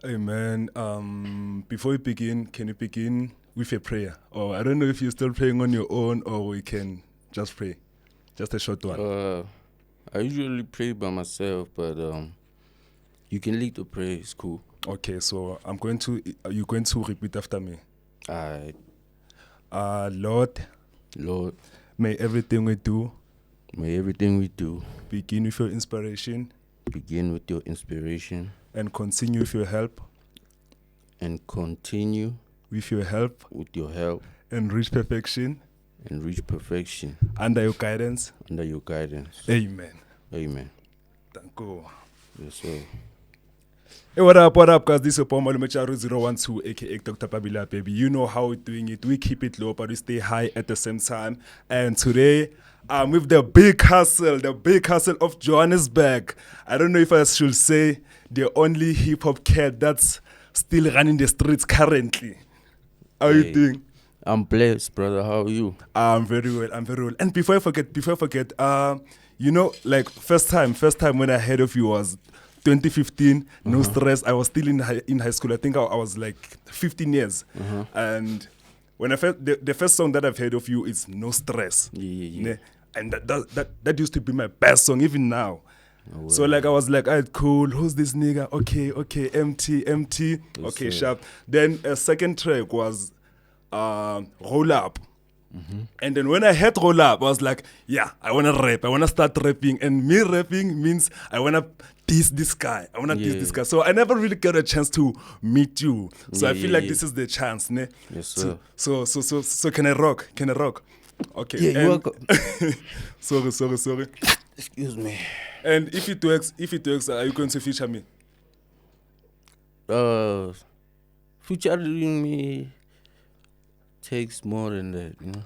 Hey man, before we begin, can you begin with a prayer? Or I don't know if you're still praying on your own or we can just pray. Just a short one. I usually pray by myself, but you can lead the prayer. It's cool. Okay, so you're going to repeat after me. Alright, Lord, Lord, may everything we do may everything we do begin with your inspiration begin with your inspiration and continue with your help, and continue with your help with your help and reach perfection and reach perfection under your guidance. under your guidance. Amen. Amen. Thank you. Yes, sir. Hey, what up, guys? This is your boy Malume Tjarow 012, aka Dr. Babila, baby. You know how we're doing it. We keep it low, but we stay high at the same time. And today, I'm with the big hustle of Johannesburg. I don't know if I should say the only hip hop cat that's still running the streets currently. How you Hey. doing? I'm blessed, brother. How are you? I'm very well. And before I forget, like first time when I heard of you was 2015. No stress. I was still in high school. I think I was like 15 years. And when the first song that I've heard of you is No Stress. Yeah. Ne? And that used to be my best song even now. Oh, So like I was like, alright, cool. Who's this nigga? Okay, Emtee. Yes, Okay, sir. sharp. Then a second track was Roll Up. And then when I heard Roll Up, I was like, yeah, I wanna rap. I wanna start rapping. And me rapping means I wanna diss this guy. I wanna diss Yeah. this guy. So I never really get a chance to meet you. So I feel like Yeah. this is the chance, ne? Yes, sir. So can I rock? Okay. Yeah, and you're welcome. sorry. Excuse me. And if it works, are you going to feature me? Featuring me takes more than that, you know.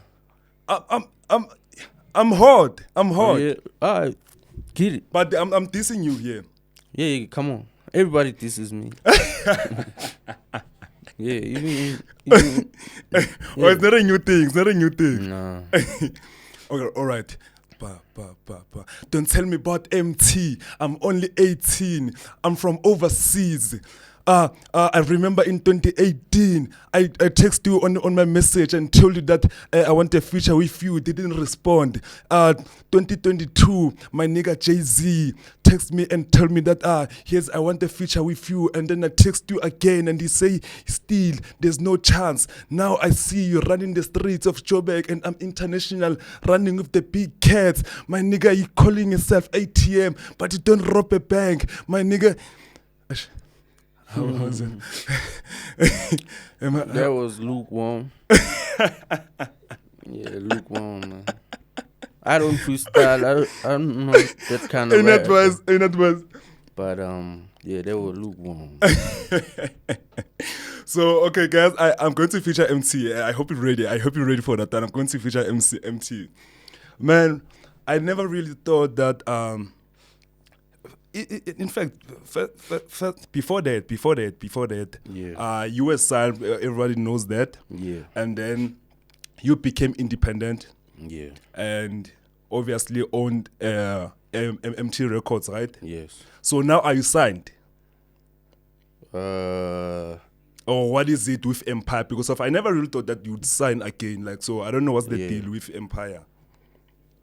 I'm hard. Oh, yeah. Alright, get it. But I'm dissing you here. Yeah, come on. Everybody disses me. Yeah, even Oh, it's not a new thing. Nah. Okay, all right. Don't tell me about MT. I'm only 18. I'm from overseas. I remember in 2018, I texted you on my message and told you that I want a feature with you. You didn't respond. 2022, my nigga Jay-Z text me and tell me that here's I want a feature with you. And then I text you again and he say still there's no chance. Now I see you running the streets of Joburg and I'm international, running with the big cats. My nigga, he calling himself ATM, but he don't rob a bank. My nigga. How was it? That was lukewarm. Yeah, lukewarm, man. I don't freestyle. I'm not that kind of rapper. Ain't that was. But yeah, they were lukewarm. So okay, guys, I'm going to feature MC. I hope you're ready. For that. And I'm going to feature MC. Man, I never really thought that. In fact, before that, Yeah. you were signed. Everybody knows that. Yeah. And then you became independent Yeah. and obviously owned Emtee Records, right? Yes. So now are you signed? Uh. Or what is it with Empire? Because I never really thought that you'd sign again. Like, so I don't know what's the Yeah. deal with Empire.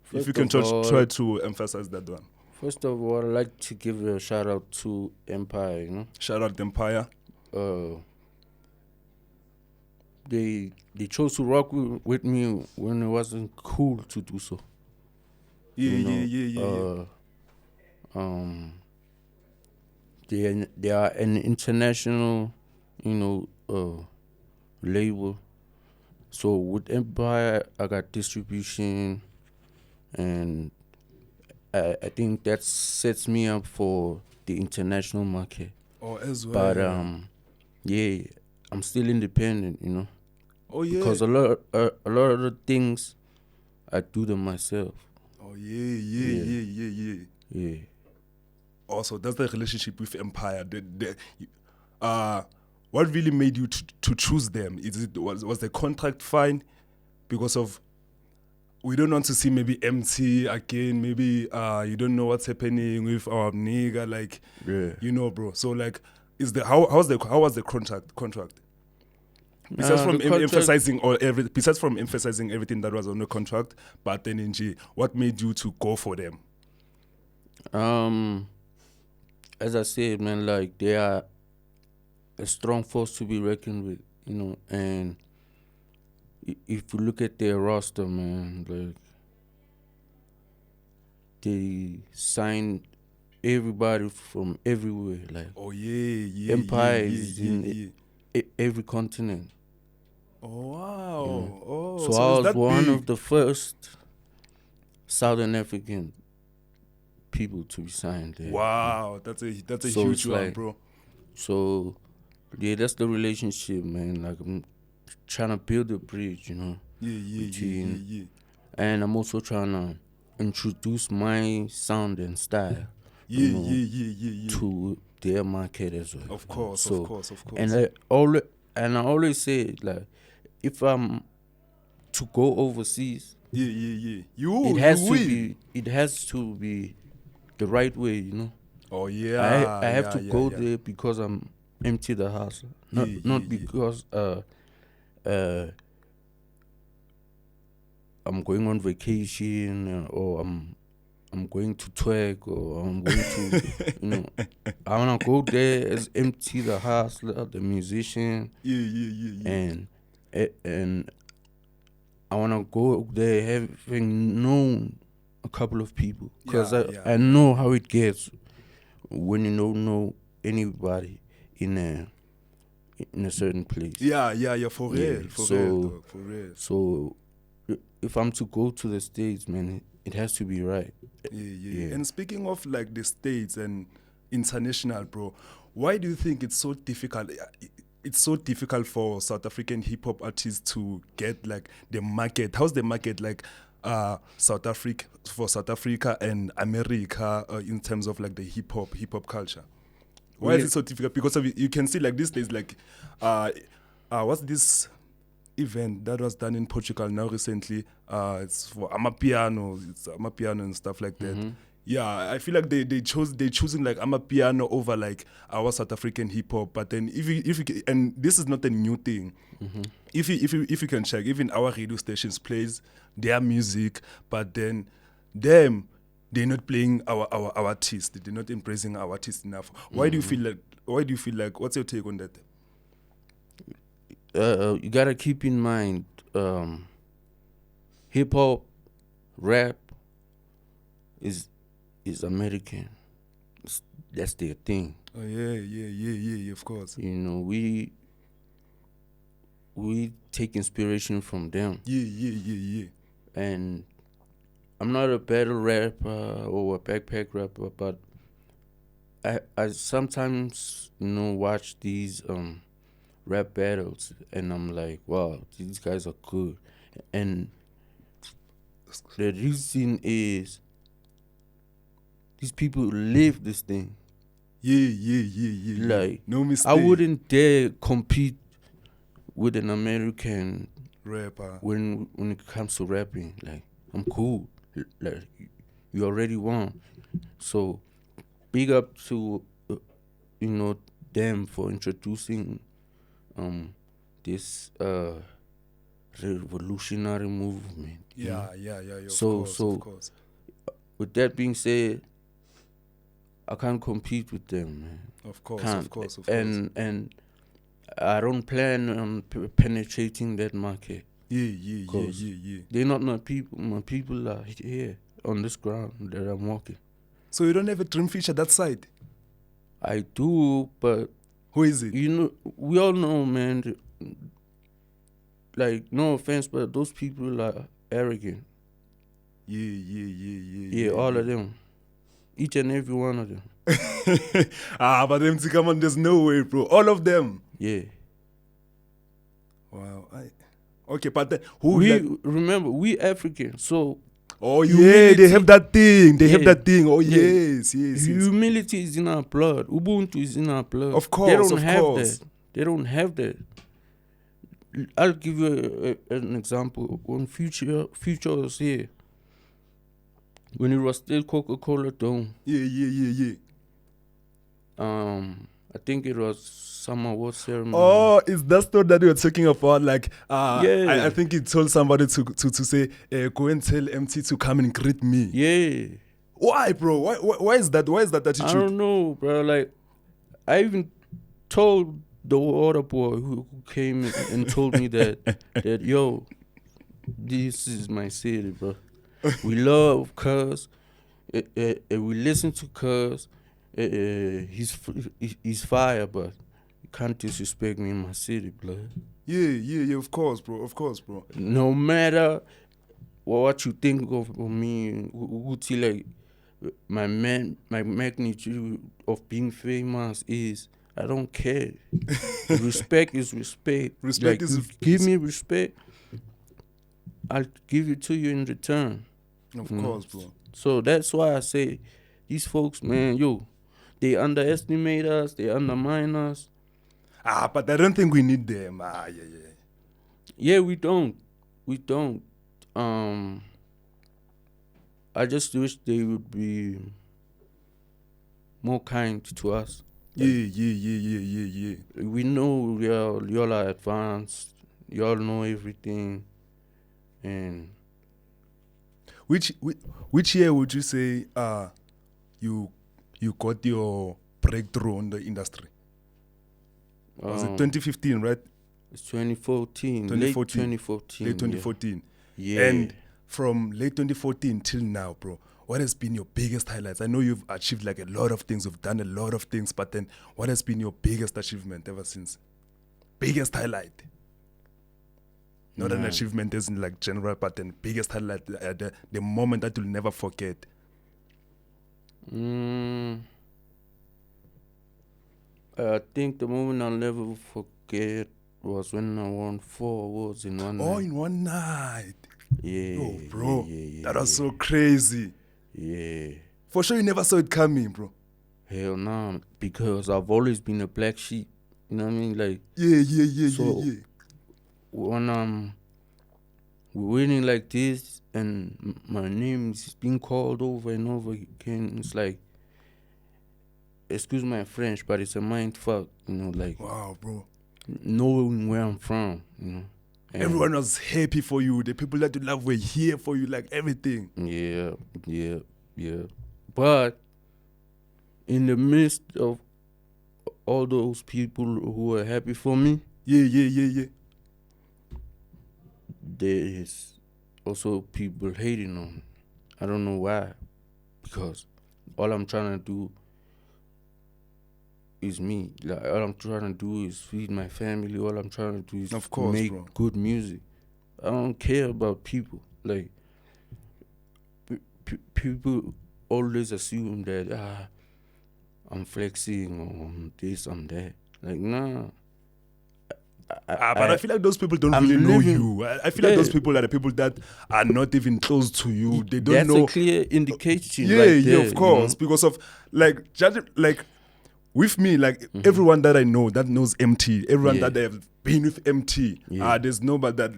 If First you can of all- try to emphasize that one. First of all, I'd like to give a shout out to Empire. You know. Shout out Empire. They chose to rock with me when it wasn't cool to do so. Yeah. They are an international, label. So with Empire, I got distribution, and I think that sets me up for the international market. Oh, as well. But yeah, I'm still independent, you know. Oh yeah. Because a lot of the things I do them myself. Oh yeah. Yeah. Also, that's the relationship with Empire. What really made you to choose them? Was the contract fine? Because of we don't want to see maybe MT again. Maybe you don't know what's happening with our nigga, like Yeah. bro. So like, Is the how was the contract? Besides from The contract- emphasizing everything that was on the contract, but then in G, what made you to go for them? As I said, man, like they are a strong force to be reckoned with, you know. And if you look at their roster, man, like they signed everybody from everywhere. Like Oh yeah, Empire yeah, is yeah, in yeah. every continent. Oh wow. You know. Oh, So I is was that one big? of the first Southern African people to be signed there. Wow, that's a So huge it's one, like- bro. So yeah, that's the relationship, man. Like I'm trying to build a bridge, you know. Yeah. Between- And I'm also trying to introduce my sound and style Yeah. to their market as well. Of course, So- of course. And I always say, like, if I'm to go overseas, Yeah. it has to be the right way, you know. Oh yeah. I have to go yeah. there because I'm empty the hustle, not Yeah. because I'm going on vacation or I'm going to twerk or I'm going to you know. I wanna go there as Emtee the hustler, the musician, Yeah. and I wanna go there having known a couple of people because Yeah. I know how it gets when you don't know anybody in a certain place. Yeah, for Yeah, real, so- real, dog, for real. So if I'm to go to the States, man, it has to be right. Yeah. Yeah. And speaking of like the States and international, bro, why do you think it's so difficult? It's so difficult for South African hip hop artists to get like the market. How's the market like South Africa and America in terms of like the hip hop culture? Why is it so difficult? Because you can see like these days, like what's this event that was done in Portugal now recently? It's for Amapiano and stuff like that. Mm-hmm. Yeah, I feel like they're choosing like Amapiano over like our South African hip hop. But then if you and this is not a new thing. Mm-hmm. If you can check, even our radio stations plays their music, but then them they're not playing our artists. They're not embracing our artists enough. Why do you feel like? What's your take on that? You gotta keep in mind, hip hop, rap is American. That's their thing. Oh yeah, of course. You know, we take inspiration from them. Yeah. And I'm not a battle rapper or a backpack rapper, but I sometimes, you know, watch these rap battles and I'm like, wow, these guys are good. And the reason is these people live this thing. Yeah. Like, No mistake. I wouldn't dare compete with an American rapper. when it comes to rapping. Like, I'm cool. Like, you already won. So big up to you know, them for introducing this revolutionary movement. you know. Yeah. So- of course. With that being said, I can't compete with them, man. Of course. And I don't plan on penetrating that market. Yeah. Cause- They're not my people. My people are here on this ground that I'm walking. So you don't have a dream feature that side? I do, but Who is it? you know, we all know, man. Like, no offense, but those people are arrogant. Yeah. All of them. Each and every one of them. But them to come on, there's no way, bro. All of them. Yeah. Wow. Okay, but then Remember, we African, so oh yeah, humility. they have that thing. They have Yeah. that thing. Oh Yeah. yes. humility is in our blood. Ubuntu is in our blood. Of course, they don't of have course. that. They don't have that. I'll give you an example. When Future was here, when it was still Coca-Cola Dome, Yeah. I think it was some award ceremony. Oh, is that story that you were talking about? Like, Yeah. I think he told somebody to say, go and tell Emtee to come and greet me. Yeah. Why, bro? Why is that? Why is that attitude? I don't know, bro. Like, I even told the other boy who came and told me that yo, this is my city, bro. We love Cuz. We listen to Cuz. He's fire, but you can't disrespect me in my city, blood. Yeah. Of course, bro. No matter what you think of me, like my magnitude of being famous is, I don't care. Respect is respect. Respect like, is- you give me respect, I'll give it to you in return. Of course, bro. So that's why I say these folks, man, they underestimate us, they undermine us. But I don't think we need them. Yeah. Yeah, we don't. I just wish they would be more kind to us. Yeah. We know y'all are advanced. Y'all know everything. And Which year would you say you got your breakthrough on the industry? Was it 2015, right? It's 2014. 2014. Late 2014. Late 2014. Yeah. And from late 2014 till now, bro, what has been your biggest highlights? I know you've achieved like a lot of things, you've done a lot of things, but then what has been your biggest achievement ever since? Biggest highlight? Not an achievement isn't like general, but then biggest highlight, the moment that you'll never forget. I think the moment I'll never forget was when I won 4 awards in one night. Oh, in one night. Yeah. Oh, bro, Yeah, that was so crazy. Yeah. For sure you never saw it coming, bro. Hell nah, because I've always been a black sheep. You know what I mean? Like, Yeah. when I'm winning like this and my name is being called over and over again, it's like, excuse my French, but it's a mind fuck, you know, like, Wow, bro. knowing where I'm from, you know. And Everyone was happy for you. The people that you love were here for you, like everything. Yeah. But in the midst of all those people who are happy for me, Yeah. there is also people hating on me. I don't know why. Because all I'm trying to do is me. Like, all I'm trying to do is feed my family. All I'm trying to do is Of course, make bro. good music. I don't care about people. Like, people always assume that I'm flexing or I'm this, I'm that. Like, nah. But I feel like those people don't I'm really know living- you. I feel like those people are the people that are not even close to you. They don't That's know. a clear indication. Yeah, right there, of course. You know? Because of like judging, like with me, like everyone that I know that knows Emtee, everyone Yeah. that have been with Emtee, Yeah. there's nobody that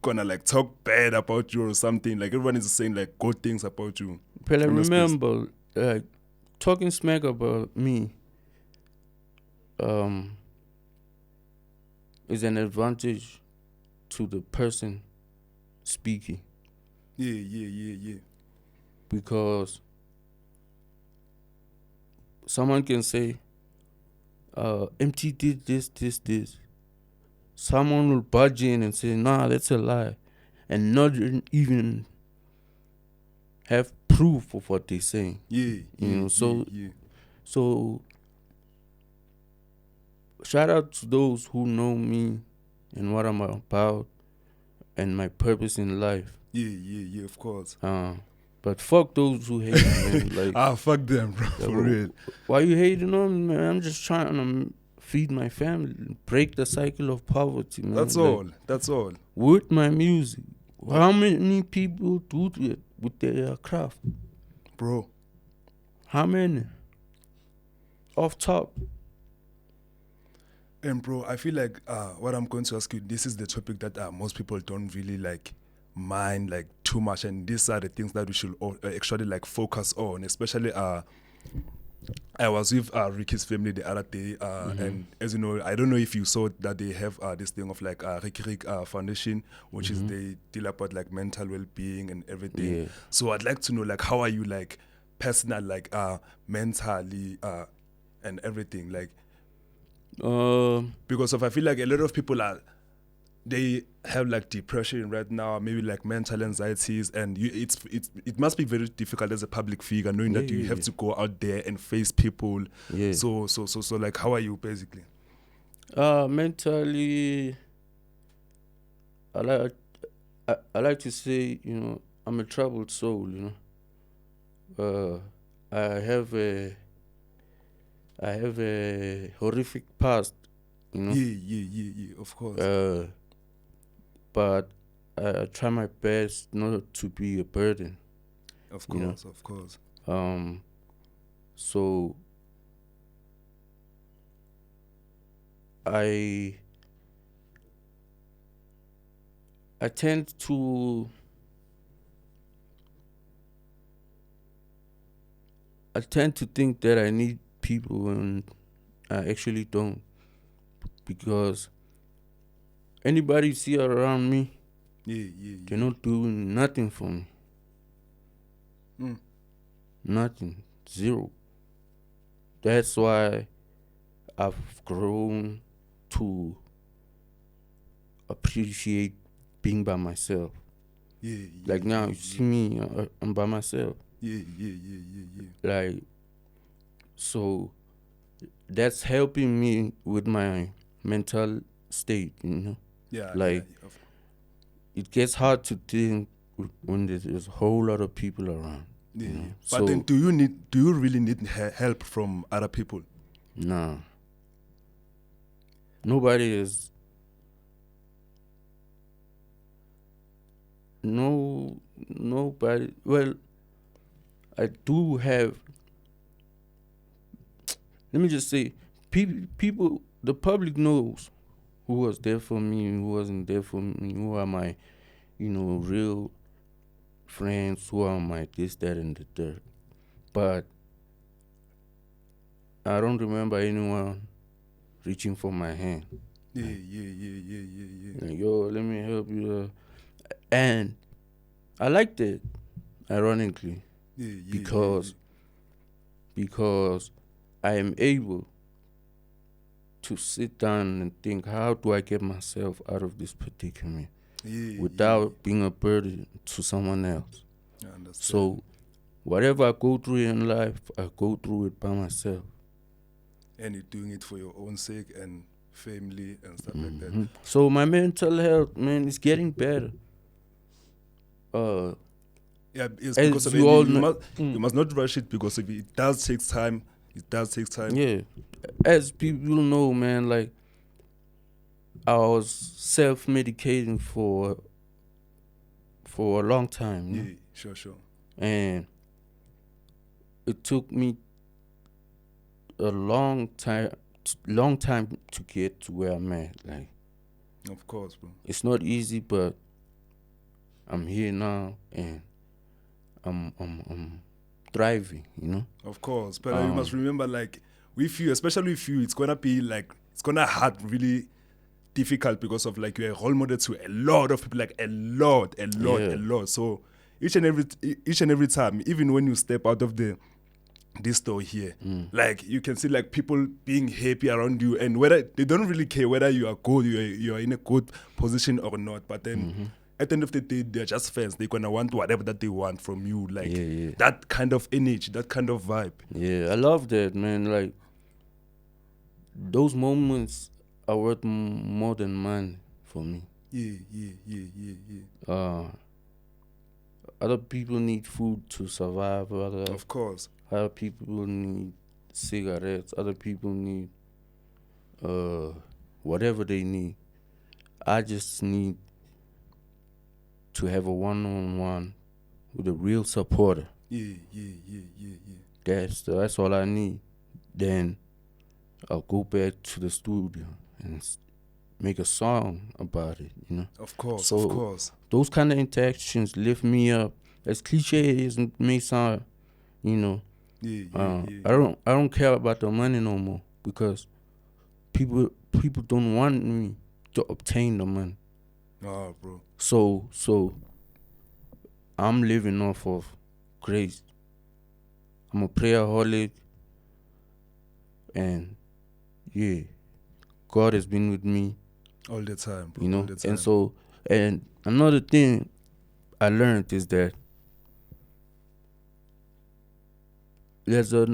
gonna like talk bad about you or something. Like everyone is saying like good things about you. But I on the space. remember, like, talking smack about me is an advantage to the person speaking, Yeah. because someone can say, Emtee did this. Someone will budge in and say, nah, that's a lie, and not even have proof of what they're saying. Yeah. So shout out to those who know me and what I'm about and my purpose in life. Yeah, of course. But fuck those who hate me, man. Like, Fuck them, bro. For real. why you hating on me, man? I'm just trying to feed my family, break the cycle of poverty, man. That's Like, all. with my music, how many people do it with their craft? Bro. How many? Off top. And bro, I feel like what I'm going to ask you, this is the topic that most people don't really like mind like too much, and these are the things that we should actually like focus on, especially I was with Ricky's family the other day, and as you know, I don't know if you saw that they have this thing of like Ricky Rick Foundation, which is they deal about like mental well-being and everything. Yeah. So I'd like to know like how are you like personal, like mentally and everything, like because of I feel like a lot of people they have like depression right now, maybe like mental anxieties, and it must be very difficult as a public figure knowing that you have to go out there and face people. Yeah. So like how are you basically? Mentally, I like I like to say, I'm a troubled soul. I have a horrific past. Yeah, of course. But I try my best not to be a burden. Of course. So I tend to think that I need people when I actually don't, because anybody you see around me, they're not doing nothing for me. Nothing. Zero. That's why I've grown to appreciate being by myself. Like now, you see me, I'm by myself. Yeah. Like, so that's helping me with my mental state, Like, it gets hard to think when there's a whole lot of people around. But then do you really need help from other people? Nah. Nobody is. Nobody. Well, I do have. Let me just say, people, the public knows who was there for me and who wasn't there for me, who are my, real friends, who are my this, that, and the third. But I don't remember anyone reaching for my hand. Yeah. Like, yo, let me help you. And I liked it, ironically, because I am able to sit down and think, how do I get myself out of this predicament without being a burden to someone else? I understand. So whatever I go through in life, I go through it by myself. And you're doing it for your own sake and family and stuff like that. So my mental health, man, is getting better. It's because of you must not rush it, because if it does take time. It does take time. Yeah, as people know, man, like I was self-medicating for a long time. Yeah, sure. And it took me a long time to get to where I'm at. Like, of course, bro. It's not easy, but I'm here now, and I'm thriving. Of course, but you must remember, like with you, especially with you, it's gonna hard, really difficult, because of like you're a role model to a lot of people, like a lot. So each and every time, even when you step out of this store here, like you can see like people being happy around you, and whether they don't really care whether you are good, you are in a good position or not. But then at the end of the day, they're just fans. They're gonna want whatever that they want from you, like that kind of energy, that kind of vibe. Yeah, I love that, man. Like, those moments are worth more than money for me. Yeah. Other people need food to survive. Of course. Other people need cigarettes. Other people need whatever they need. I just need to have a one-on-one with a real supporter. Yeah. That's all I need. Then I'll go back to the studio and make a song about it, Of course, so of course. Those kind of interactions lift me up. As cliche as it may sound, I don't care about the money no more because people don't want me to obtain the money. Oh, bro. So I'm living off of grace. I'm a prayerholic, and yeah, God has been with me, All the time, bro. you know. All the time. And another thing I learned is that there's a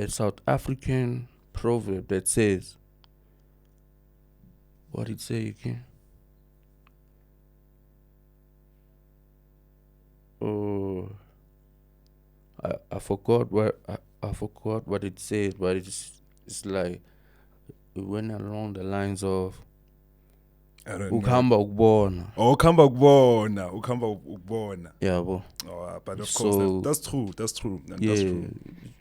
South African proverb that says, what did it say again? Oh, I forgot I forgot what it says, but it's like it went along the lines of I don't know. ukuhamba ukubona. Oh, ukhamba ukubona. Yeah, bro. Oh, but of So- course, that's true. That's true. And that's Yeah, true.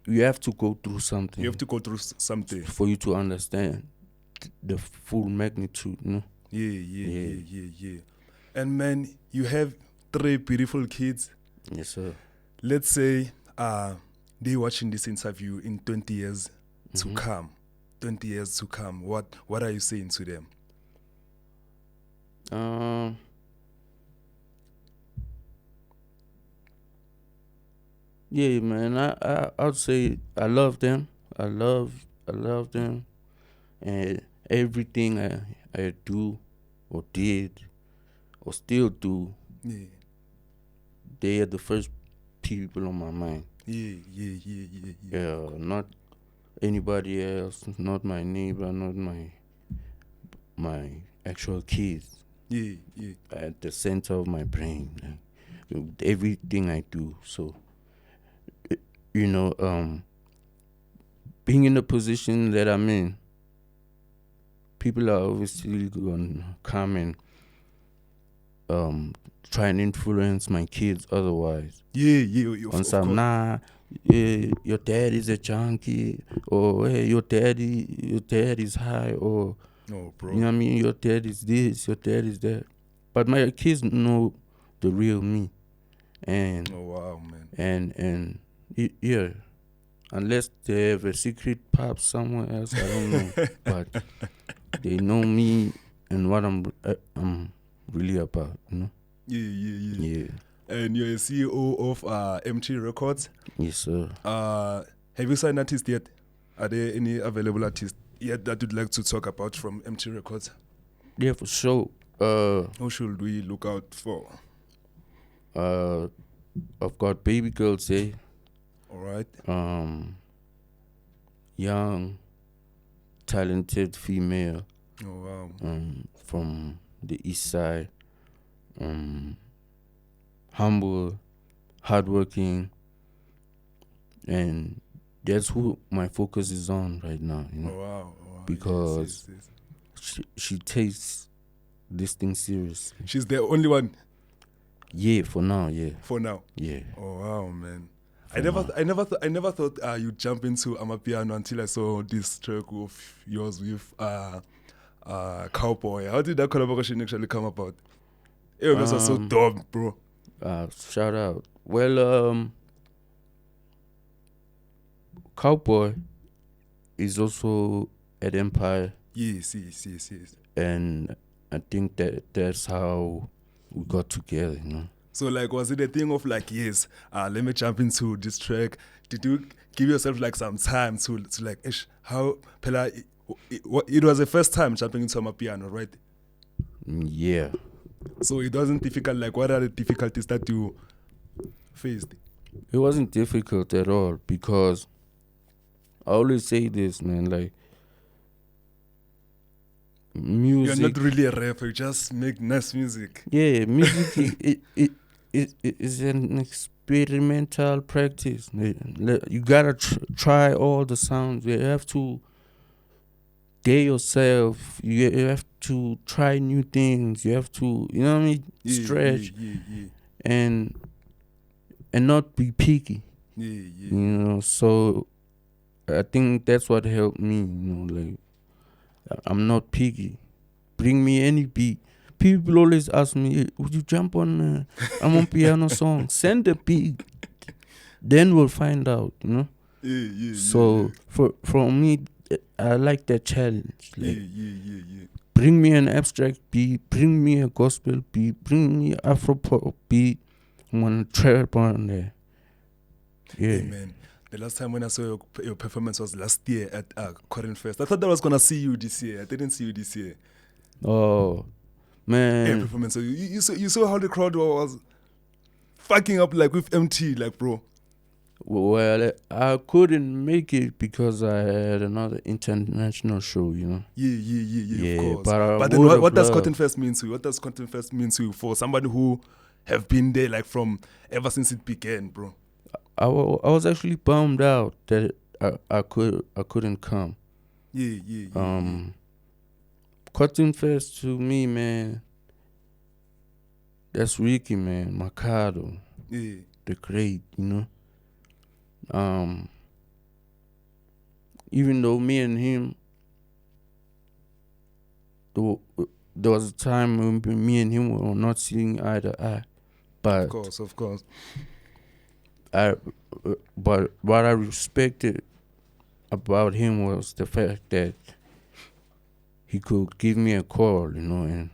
you have to go through something You have to go through something. for you to understand the full magnitude, you know? Yeah. And man, you have 3 beautiful kids. Yes, sir. Let's say they watching this interview in 20 years to come. 20 years to come. What are you saying to them? Yeah, man. I'd say I love them. I love them, and everything I do or did or still do, Yeah. they are the first people on my mind. Yeah. Yeah, not anybody else, not my neighbor, not my actual kids. Yeah. At the center of my brain, with everything I do. So, you know, being in the position that I'm in, people are obviously gonna come and try and influence my kids otherwise. Yeah. On some, nah, your dad is a junkie, or hey, your dad is high, or No, bro. you know what I mean, your dad is this, your dad is that. But my kids know the real me, and Oh, wow, man. and yeah, unless they have a secret pub somewhere else, I don't know, but they know me and what I'm really about, you know. Yeah. And you're a CEO of Emtee Records. Yes, sir. Have you signed artists yet? Are there any available artists yet that you'd like to talk about from Emtee Records? Yeah, for sure. Who should we look out for? I've got Baby Girl Say, All right. young, talented female, Oh, wow. from the east side, humble, hardworking, and that's who my focus is on right now, you know. Oh, wow. Because Yes. she takes this thing serious. She's the only one Yeah, for now, yeah. for now. Yeah. Oh, wow, man. For I now. never thought you'd jump into Amapiano until I saw this track of yours with Cowboy. How did that collaboration actually come about? It was so dope, bro. Shout out. Well, Cowboy is also at Empire, Yes. and I think that's how we got together, you know. So, like, was it a thing of like, yes, let me jump into this track? Did you give yourself like some time to like, how Pela? It was the first time jumping into Amapiano, right? Yeah. So it wasn't difficult. Like, what are the difficulties that you faced? It wasn't difficult at all because I always say this, man, like music. You're not really a rapper. You just make nice music. Yeah, music it is an experimental practice. You gotta try all the sounds. You have to dare yourself. You have to try new things. You have to, you know what I mean, stretch Yeah. and not be picky. Yeah. You know, so I think that's what helped me. You know, like I'm not picky. Bring me any beat. People always ask me, "Would you jump on? I'm on piano song. Send the beat." then we'll find out, you know. Yeah. So for me, I like that challenge. Like, Yeah. bring me an abstract beat, bring me a gospel beat, bring me Afro pop beat. I'm gonna trap on there. Yeah. Hey, man. The last time when I saw your performance was last year at Corin Fest. I thought I was gonna see you this year. I didn't see you this year. Oh man. Performance. So you saw how the crowd was fucking up like with Emtee, like bro. Well, I couldn't make it because I had another international show, you know. Yeah, of course. But Then what does love. Cotton Fest mean to you? What does Cotton Fest mean to you for somebody who have been there like from ever since it began, bro? I was actually bummed out that I couldn't come. Yeah. Cotton Fest to me, man, that's Ricky, man, Mercado, Yeah. the great, you know. Even though me and him, there was a time when me and him were not seeing eye to eye, but Of course. But what I respected about him was the fact that he could give me a call, you know,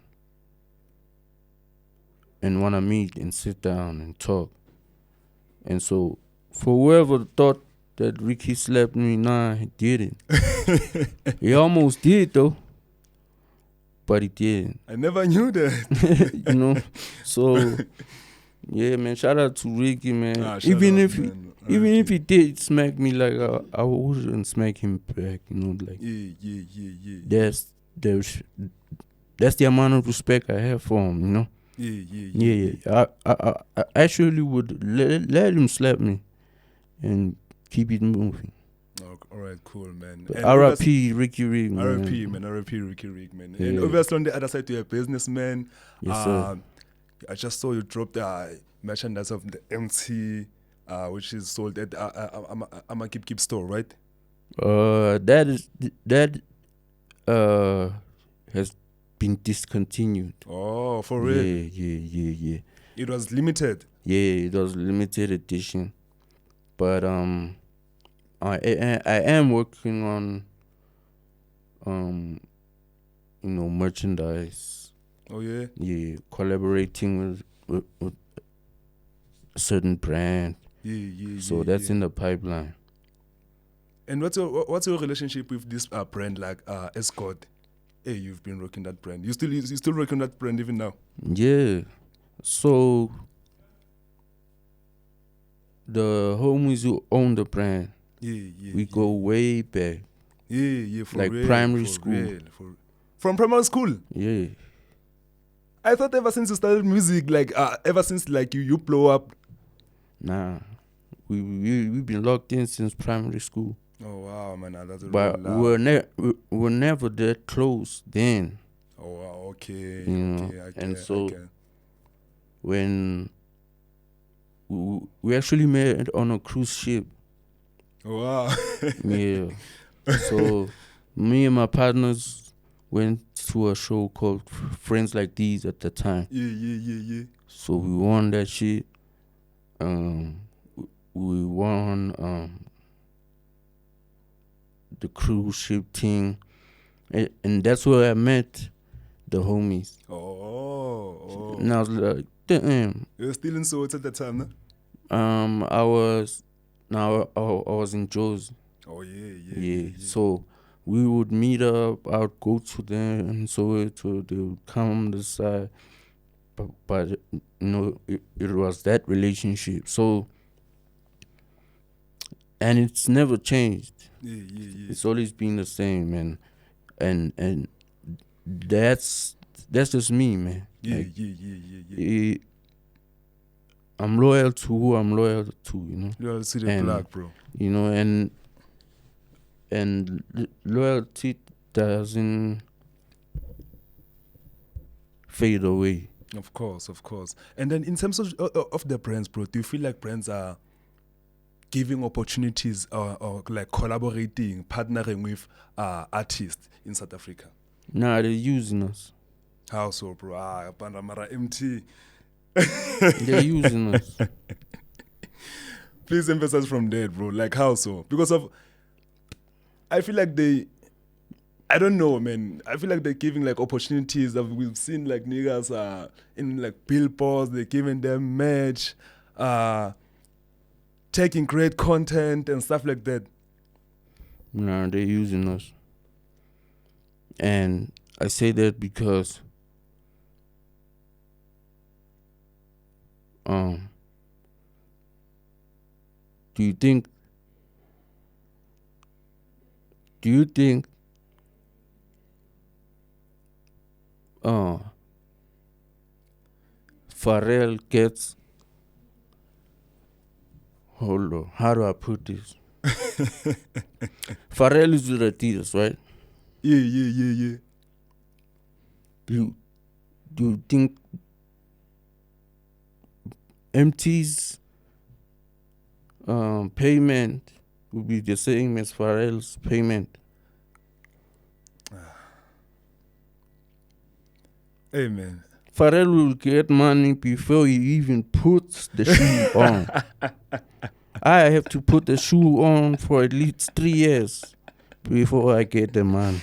and wanna meet and sit down and talk. And so, for whoever thought that Ricky slapped me, nah, he didn't. He almost did though, but he didn't. I never knew that. You know, so yeah, man. Shout out to Ricky, man. Even if he did smack me, like I wouldn't smack him back. You know, like yeah. That's the amount of respect I have for him. You know. Yeah. I actually would let him slap me, and keep it moving. All right, cool, man. R.I.P. Ricky Rick, man. R.I.P. Ricky Rick, man. Yeah. And obviously on the other side, you're a businessman. Yes, sir. I just saw you drop the merchandise of the Emtee, which is sold at I'm a keep store, right? That has been discontinued. Oh, for real? Yeah. It was limited. Yeah, it was limited edition, but I am working on merchandise. Oh yeah. Yeah, collaborating with a certain brand. Yeah. So that's in the pipeline. And what's your relationship with this brand like Escort? Hey, you've been rocking that brand. You still rocking that brand even now? Yeah. So the homies who own the brand, we go way back. Yeah, for like real, primary for school. Real, from primary school? Yeah. I thought ever since you started music, like ever since like you blow up. Nah, we've been locked in since primary school. Oh wow, man, that's but we're never that close then. Oh wow, okay. You know, okay, and so when we actually met on a cruise ship. Oh, wow. Yeah. So me and my partners went to a show called Friends Like These at the time. Yeah. So we won that shit. We won the cruise ship thing, and that's where I met the homies. Oh. And I was like, damn. You were still in Soweto at that time, no? I was in Jozi. Oh yeah. So we would meet up. I would go to them and Soweto. They would come on the side, but you know, it was that relationship. So, and it's never changed. Yeah. It's always been the same, man. And that's just me, man. Yeah. I'm loyal to who I'm loyal to, you know. Loyal to the black, bro. You know, and loyalty doesn't fade away. Of course. And then in terms of the brands, bro, do you feel like brands are giving opportunities or like collaborating, partnering with artists in South Africa? Nah, they're using us. How so, bro? Pandamara Emtee. They're using us. Please emphasize from that, bro. Like how so? Because of, I feel like I don't know, man. I feel like they're giving like opportunities that we've seen like niggas in like billboards. They're giving them match, taking great content and stuff like that. No, they're using us. And I say that because do you think Pharrell gets, hold on, how do I put this? Pharrell is with Adidas, right? Yeah. Do you think Emtee's payment will be the same as Pharrell's payment? Hey, man. Pharrell will get money before he even puts the shoe on. I have to put the shoe on for at least 3 years before I get the money.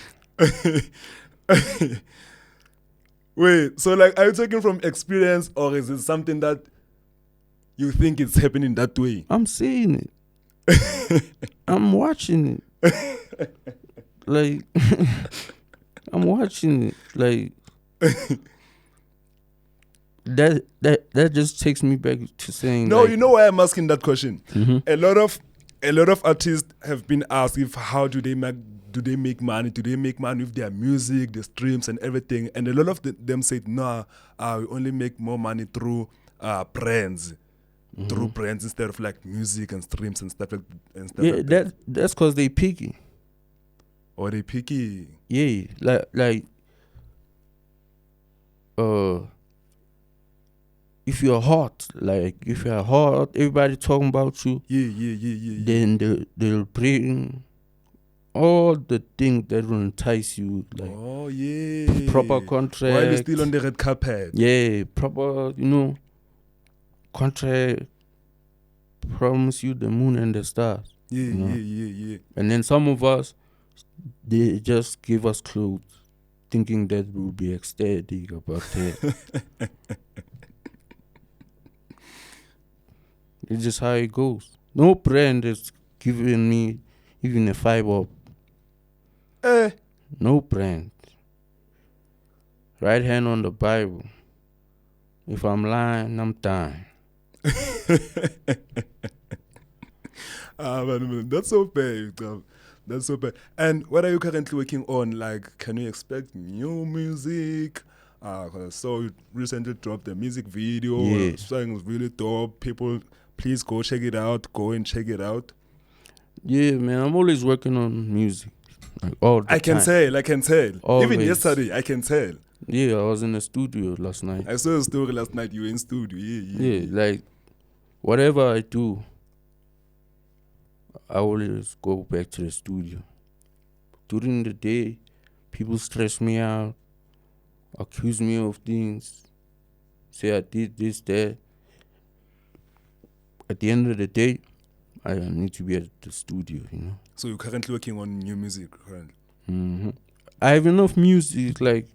Wait, so like, are you talking from experience, or is it something that you think it's happening that way? I'm seeing it. I'm watching it. Like, I'm watching it. Like, that just takes me back to saying. No, like, you know why I'm asking that question? Mm-hmm. A lot of artists have been asked if how do they make money? Do they make money with their music, the streams and everything? And a lot of them said, no, we only make more money through brands. Mm-hmm. Through brands instead of like music and streams and stuff like Yeah, that. that's because they picky. Or they picky. Yeah, if you're hot, everybody talking about you. Yeah. Then they'll bring all the things that will entice you, like oh yeah, proper contract. While you're still on the red carpet. Yeah, proper, contract. Promise you the moon and the stars. Yeah. And then some of us, they just give us clothes, thinking that we'll be ecstatic about that. It's just how it goes. No brand is giving me even a $5 up. No brand. Right hand on the Bible. If I'm lying, I'm dying. Man, that's so bad. That's so bad. And what are you currently working on? Like, can we expect new music? So you recently dropped a music video. Yeah. Song was really dope. People, please go check it out. Go and check it out. Yeah, man, I'm always working on music. Like all the time. I can tell. Always. Even yesterday, I can tell. Yeah, I was in the studio last night. I saw a story last night. You were in studio. Yeah, like whatever I do, I always go back to the studio. During the day, people stress me out, accuse me of things, say I did this, that. At the end of the day, I need to be at the studio, So you're currently working on new music, right? Mm-hmm. I have enough music, like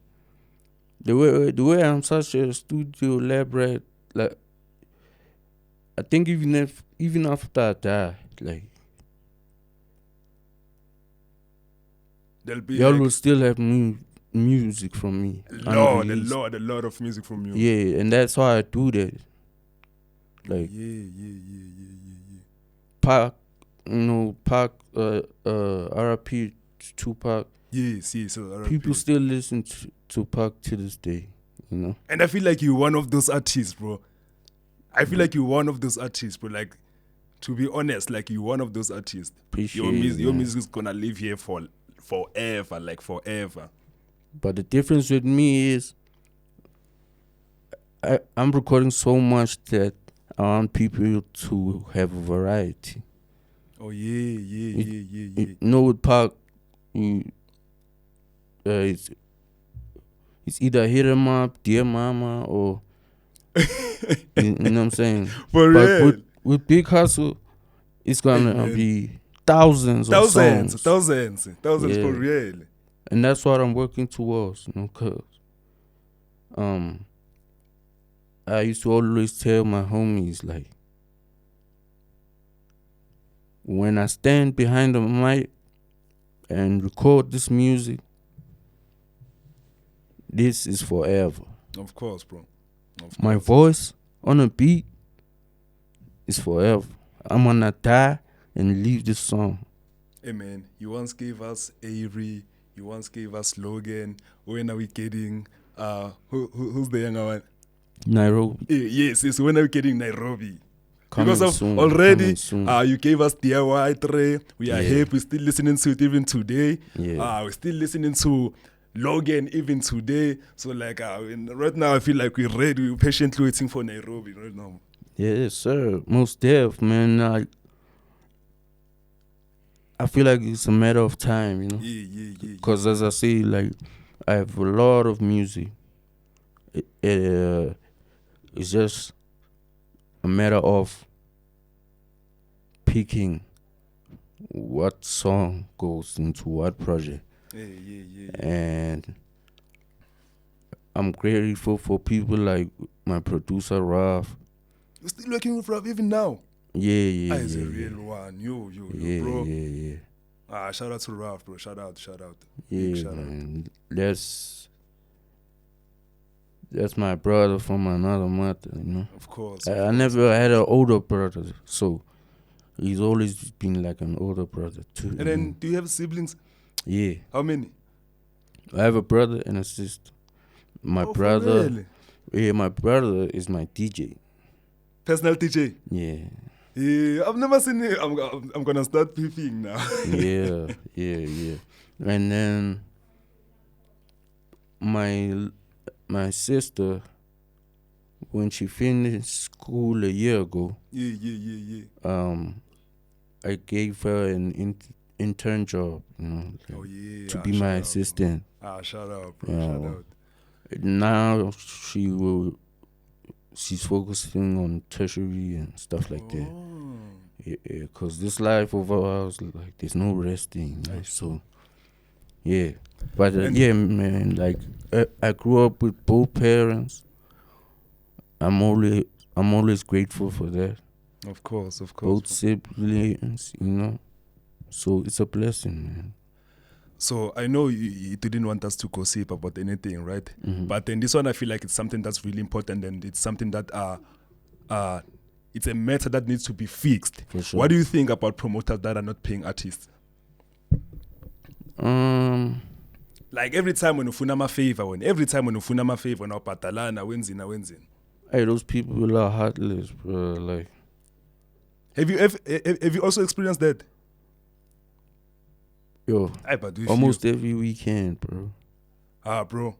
the way I'm such a studio lab rat, like I think even after I die, like there'll be y'all will still have music from me. a lot of music from you. Yeah, and that's why I do that. Like Pac, RIP Tupac. Yes, RIP. People still listen to Pac to this day, And I feel like you're one of those artists, bro. Like, to be honest, like you're one of those artists. Your music is gonna live here forever, like forever. But the difference with me is I'm recording so much that I want people to have a variety. Oh yeah. With Pac, it's either hit 'em up, dear mama, or you know what I'm saying. For but real. With Big Hustle, it's gonna man. be thousands of songs. Thousands for Yeah. real. And that's what I'm working towards, cause I used to always tell my homies, like, when I stand behind the mic and record this music, this is forever. Of course, bro. My voice on a beat is forever. I'm gonna die and leave this song. Hey man, you once gave us Avery, you once gave us Logan. When are we getting who's the younger one? Nairobi. Yes, when are we getting Nairobi? Coming Because of soon, already coming soon. you gave us DIY3. We are Yeah. happy, we're still listening to it even today. Yeah. We're still listening to Logan even today. So like right now I feel like we're ready, we're patiently waiting for Nairobi right now. Yes, sir. Most def, man. Like, I feel like it's a matter of time, Yeah. Because as I say, like, I have a lot of music. It's just a matter of picking what song goes into what project. Yeah. And I'm grateful for people like my producer Raf. You're still working with Rav even now. Yeah. He's a real one. Yo, bro. Yeah. Shout out to Raf, bro. Shout out. Yeah, Big shout man. That's my brother from another mother, Of course. I never had an older brother, so he's always been like an older brother too. And then, do you have siblings? Yeah, How many? I have a brother and a sister. My For brother, real? yeah, my brother is my DJ. Personal DJ. Yeah, Yeah, I've never seen it. I'm gonna start peeping now. yeah. And then my sister, when she finished school a year ago, Yeah. I gave her an intern job, Oh yeah. to be my assistant. Shout out, bro. Shout out. Now she's focusing on tertiary and stuff like that. Yeah, cause this life of ours, like, there's no resting, like, so. Yeah, but yeah, man, like, I grew up with both parents. I'm always grateful for that. Of course. Both siblings, so it's a blessing, man. So I know you didn't want us to gossip about anything, right? Mm-hmm. But then this one, I feel like it's something that's really important, and it's something that it's a matter that needs to be fixed. For sure. What do you think about promoters that are not paying artists? Like every time when ufuna ma favor, now patalana wenzini. Hey, those people are heartless, bro. Like, Have you also experienced that? yo, But we almost every weekend, bro. bro.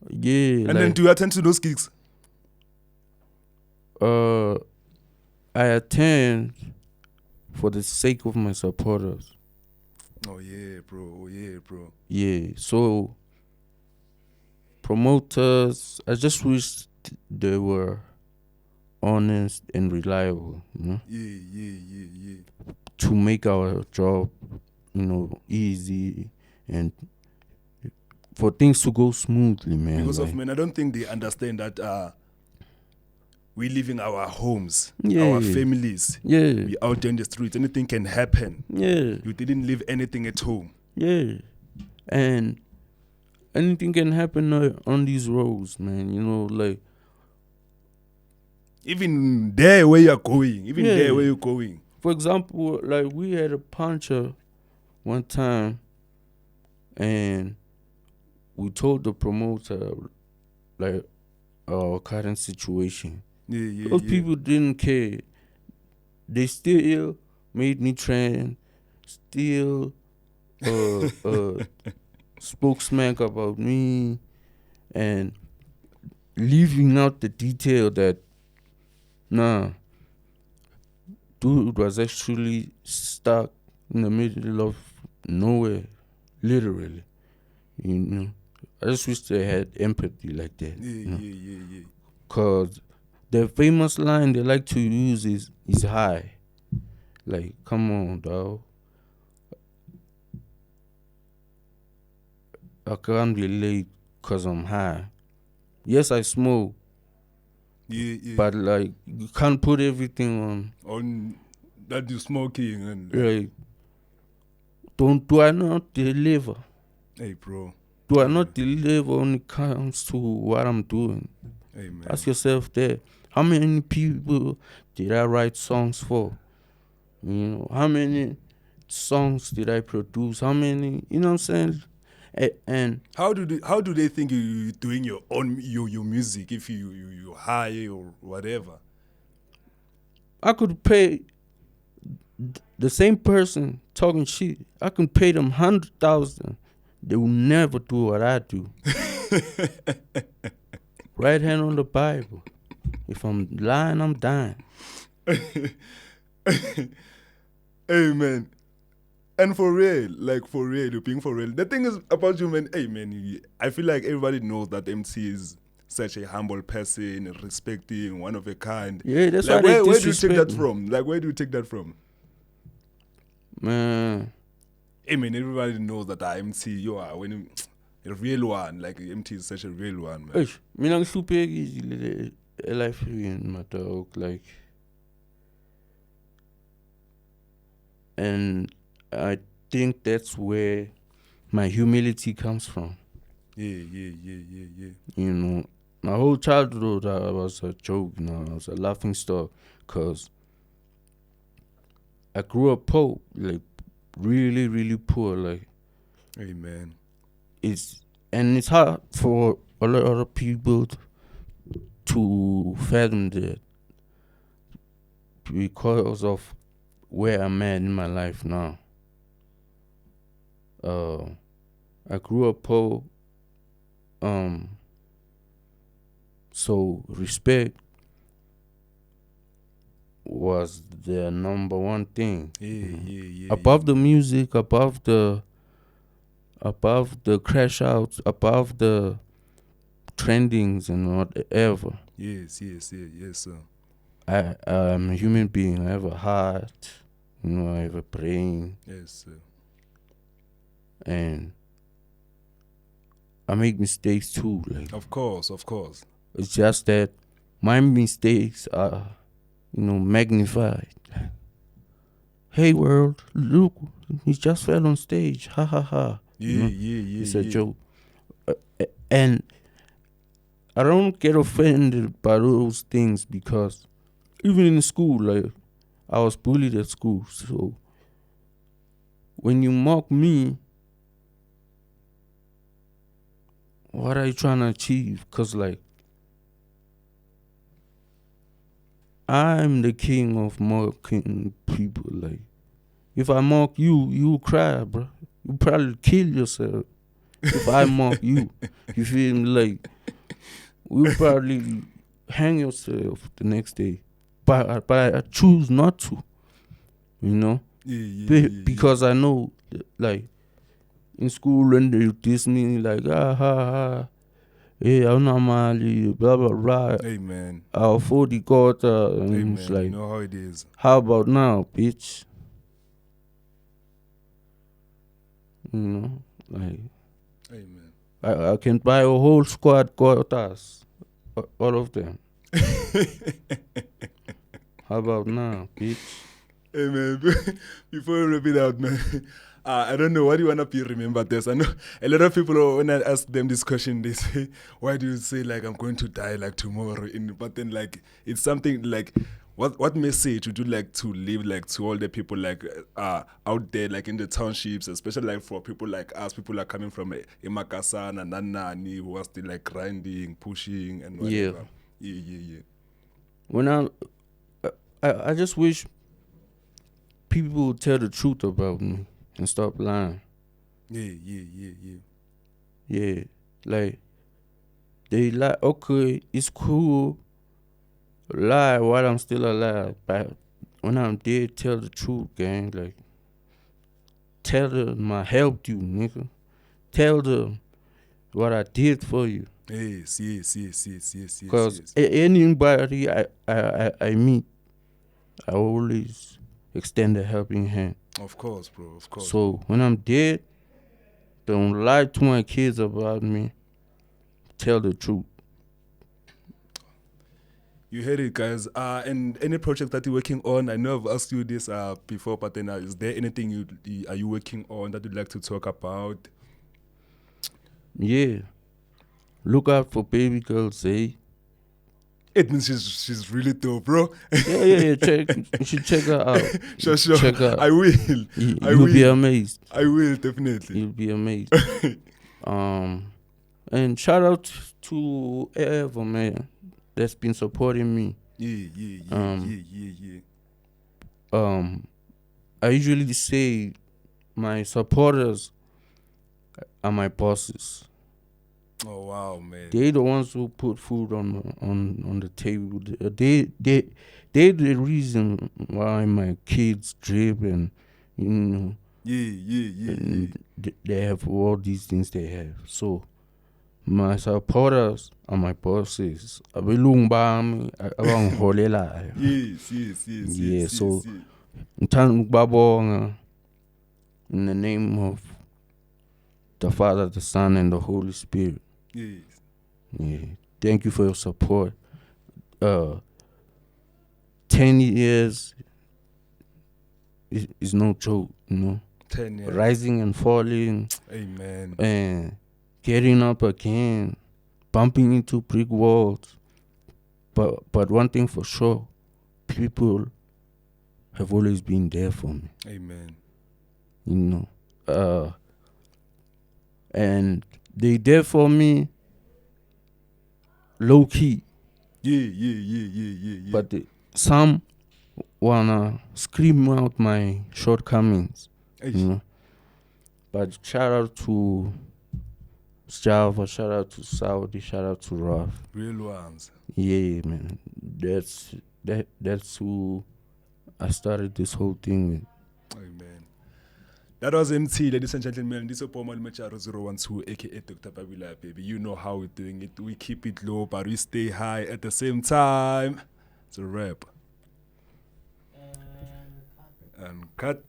Yeah, And then do you attend to those gigs? I attend for the sake of my supporters. Oh yeah, bro. Yeah, so promoters, I just wish they were honest and reliable, Yeah. to make our job, easy and for things to go smoothly, man. Because like, I don't think they understand that we live in our homes, Yeah. our families. yeah, We out there in the streets. Anything can happen. yeah, You didn't leave anything at home. yeah, and anything can happen on these roads, man. Like, Even there where you're going. Yeah. There where you're going. for example, like, we had a puncher one time, and we told the promoter, like, our current situation. Yeah. Those people didn't care. They still made me trend, still spoke smack about me, and leaving out the detail that, dude was actually stuck in the middle of nowhere, literally. I just wish they had empathy like that. Yeah. Cause the famous line they like to use is high. Like, come on, dog. I can't relate because I'm high. Yes, I smoke, Yeah. but like, you can't put everything On that you smoking and on. Like, do I not deliver? hey, bro. Do I not deliver when it comes to what I'm doing? Hey, man. Ask yourself that. How many people did I write songs for? You know, how many songs did I produce? How many, you know what I'm saying? And How do they think you doing your own your music if you high or whatever? I could pay the same person talking shit. I can pay them 100,000. They will never do what I do. Right hand on the Bible. If I'm lying, I'm dying. Amen. And for real, you're being for real. The thing is about you, man. Hey, man, I feel like everybody knows that MC is such a humble person, respecting, one of a kind. Yeah, that's like, why they where do you take that disrespect me. from? Like, where do you take that from? Man, Hey, man, everybody knows that MC, you are a real one. Like, MT is such a real one, man. mina ngihluphe life in my dog, like, and I think that's where my humility comes from. Yeah. You know, my whole childhood I was a joke, you know, I was a laughing stock, cause I grew up poor, like really, really poor. Like, Hey, man. it's hard for a lot of other people to fathom that because of where I'm at in my life now. I grew up poor, so respect was the number one thing. Yeah. Above the music, above the crash outs, above the trendings and whatever. Yes, sir. I'm a human being. I have a heart, you know, I have a brain, Yes, sir. and I make mistakes too. Like, Of course. it's just that my mistakes are, you know, magnified. Hey world, look, he just fell on stage. Ha ha ha. Yeah. It's a joke. And I don't get offended by those things because even in school, like, I was bullied at school. So when you mock me, what are you trying to achieve? Because, like, I'm the king of mocking people. Like, if I mock you, you cry, bro. You probably kill yourself. If I mock you, you feel me? Like, you probably hang yourself the next day. But I choose not to, you know? Yeah. Because I know, like, in school when they diss me, like, ha ha, hey, I'm not Mali, blah blah blah. Hey, man. I'll 40 quarter, Hey, and man. it's like, You know how it is. how about now, bitch? You know, like, Hey, man. I can buy a whole squad quarters, all of them. How about now, bitch? Hey, man. Before we wrap it out, man. I don't know, why do you want to be remembered this? I know a lot of people, when I ask them this question, they say, why do you say, like, I'm going to die, like, tomorrow? But then, like, it's something, like, what message would you like to leave, like, to all the people, like, out there, like, in the townships, especially, like, for people like us, people are coming from Imakasana and Nanani, who are still, like, grinding, pushing, and whatever. Yeah. When I just wish people would tell the truth about me and stop lying. Yeah, like, they lie. Okay, it's cool. Lie while I'm still alive, but when I'm dead, tell the truth, gang. Like, tell them I helped you, nigga. Tell them what I did for you. Yes. Cause anybody I meet, I always extend a helping hand. Of course, bro. Of course. So when I'm dead, don't lie to my kids about me. Tell the truth. You heard it, guys. And any project that you're working on, I know I've asked you this before, but then is there anything are you working on that you'd like to talk about? Yeah. Look out for baby girl Zay. It means she's really dope, bro. Yeah. You should check her out. Sure. Check her. I will. You'll be amazed. I will, definitely. You'll be amazed. And shout out to Ever, man, that's been supporting me. Yeah. I usually say my supporters are my bosses. Oh wow, man. They the ones who put food on the table. They the reason why my kids drip and Yeah. and they have all these things they have. So my supporters are my bosses. Abelungu bami abangiholelayo. Yes. Yeah, so ngithanda ukubabonga in the name of the Father, the Son, and the Holy Spirit. Yes. Yeah. Thank you for your support. 10 years is no joke, 10 years. Rising and falling. Amen. And getting up again, bumping into brick walls. But one thing for sure, people have always been there for me. Amen. And they there for me low key. Yeah. But some wanna scream out my shortcomings. But shout out to Java, shout out to Saudi, shout out to Raf. Real ones. Yeah, man. That's who I started this whole thing with. Amen. That was Emtee, ladies and gentlemen. This is Malume Tjarow 012, aka Dr. Babila, baby. You know how we're doing it. We keep it low, but we stay high at the same time. It's a rap. And cut.